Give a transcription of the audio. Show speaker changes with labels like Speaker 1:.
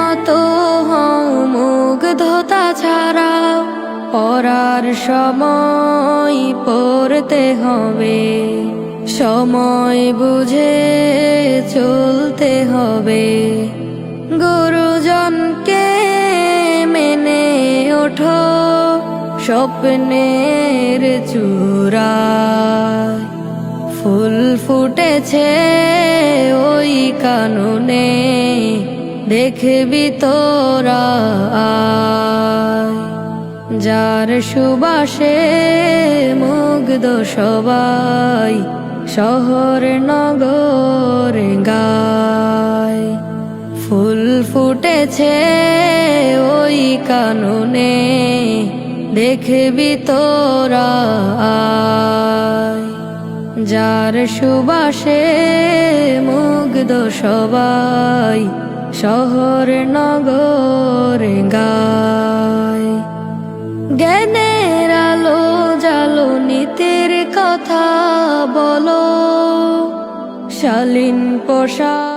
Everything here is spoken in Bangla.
Speaker 1: মতো হও মুগ্ধতা ছাড়া, পড়ার সময় পড়তে হবে, সময় বুঝে চলতে হবে। গুরুজনকে মেনে ওঠো স্বপ্নের চূড়ায়, ফুল ফুটেছে ওই কাননে, দেখবি তোরা আয়। যার সুবাসে মুগ্ধ সবাই, শহর নগর গায়। ফুল ফুটেছে ওই কাননে, দেখবি তোরা আয়। যার সুবাসে মুগ্ধ সবাই, শহর নগর গায়। জ্ঞানের আলো জালো, নীতির কথা বলো, শালীন পোশাক